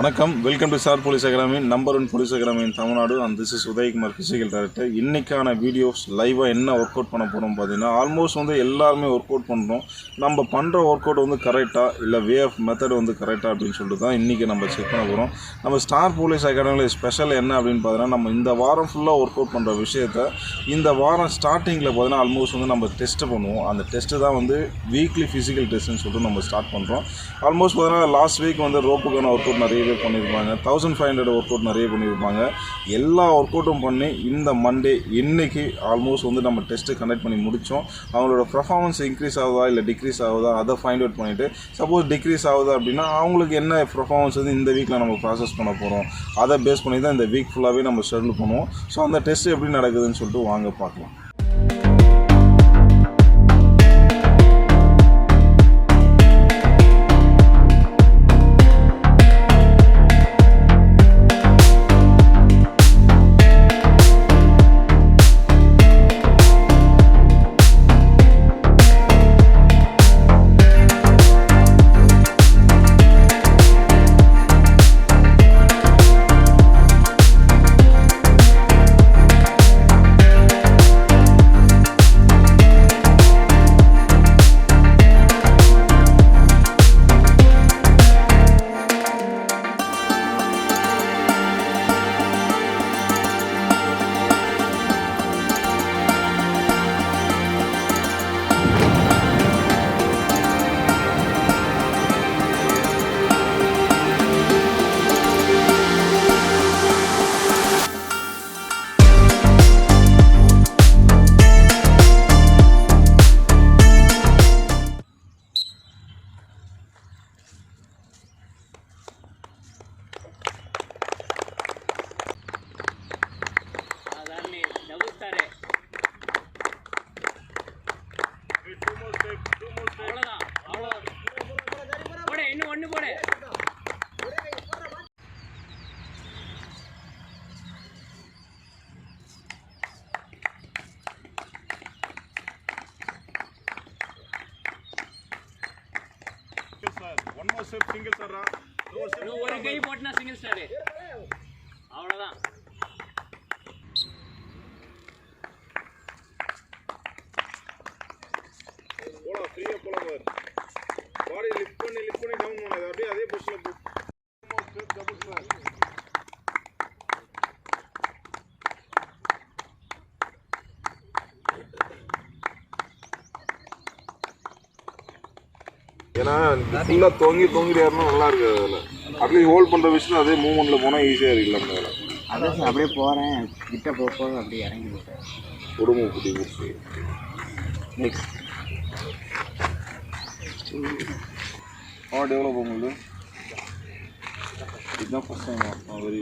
வணக்கம், welcome to star police academy, number 1 police academy in Tamil Nadu. And this is Udayakumar, physical director. இன்றைக்கான videos லைவாக என்ன work out பண்ண போகிறோம் பார்த்தீங்கன்னா, ஆல்மோஸ்ட் எல்லாருமே ஒர்க் அவுட் பண்ணுறோம். நம்ம பண்ணுற ஒர்க் அவுட் கரெக்டாக இல்லை வே ஆஃப் மெத்தட் கரெக்டாக அப்படின்னு சொல்லிட்டு தான் இன்றைக்கி நம்ம செக் பண்ண போகிறோம். நம்ம ஸ்டார் போலீஸ் அகாடமியில் ஸ்பெஷல் என்ன அப்படின்னு பார்த்தீங்கன்னா, நம்ம இந்த வாரம் ஃபுல்லாக ஒர்க் அவுட் பண்ணுற விஷயத்தை இந்த வாரம் ஸ்டார்டிங்கில் பார்த்தீங்கன்னா ஆல்மோஸ்ட் நம்ம டெஸ்ட்டு பண்ணுவோம். அந்த டெஸ்ட்டு தான் வீக்லி ஃபிசிக்கல் டெஸ்ட்டுன்னு சொல்லிட்டு நம்ம ஸ்டார்ட் பண்ணுறோம். ஆல்மோஸ்ட் பார்த்தீங்கன்னா லாஸ்ட் வீக் ரோப்புக்கான ஒர்க் அவுட் நிறைய பேர் பண்ணியிருப்பாங்க. 1500 ஒர்க் அவுட் நிறைய பண்ணியிருப்பாங்க. எல்லா ஒர்க் அவுட்டும் பண்ணி இந்த மண்டே இன்னைக்கு ஆல்மோஸ்ட் நம்ம டெஸ்ட்டு கண்டக்ட் பண்ணி முடித்தோம். அவங்களோட பர்ஃபார்மன்ஸ் இன்க்ரீஸ் ஆகுதா இல்லை டிக்ரீஸ் ஆகுதா அதை ஃபைண்ட் அவுட் பண்ணிவிட்டு, சப்போஸ் டிக்ரீஸ் ஆகுதா அப்படின்னா அவங்களுக்கு என்ன பர்ஃபார்மன்ஸ் இந்த வீக்கில் நம்ம ப்ராசஸ் பண்ண போகிறோம், அதை பேஸ் பண்ணி தான் இந்த வீக் ஃபுல்லாகவே நம்ம ஷெட்யூல் பண்ணுவோம். ஸோ அந்த டெஸ்ட் எப்படி நடக்குதுன்னு சொல்லிட்டு வாங்க பார்க்கலாம். One more step, single star. ஒரு கை போட்டுனா சிங்கிள் ஸ்டார். அவ்வளவுதான். போடா, ஃப்ரீயா போலாம் பார். பாடி லிஃப்ட் பண்ணி டவுன் பண்ணு. அப்படியே அதே பொசிஷன்ல போ. One more step, double star. ஏன்னா ஃபுல்லாக தொங்கிட்டு ஏறணும், நல்லா இருக்கு. அதில் அட்லீஸ்ட் ஹோல்ட் பண்ணுற விஷயம் அதே மூவ்மெண்ட்டில் போனால் ஈஸியாக இருக்குல்ல. அதில் அதான் சார் அப்படியே போகிறேன், கிட்ட போக அப்படியே இறங்கி போட்டேன். குடும்பம் குட்டி குடிச்சு நெக்ஸ்ட் டெவலப் ஆகும்போது இதுதான் ஃபஸ்ட் டைம் வெரி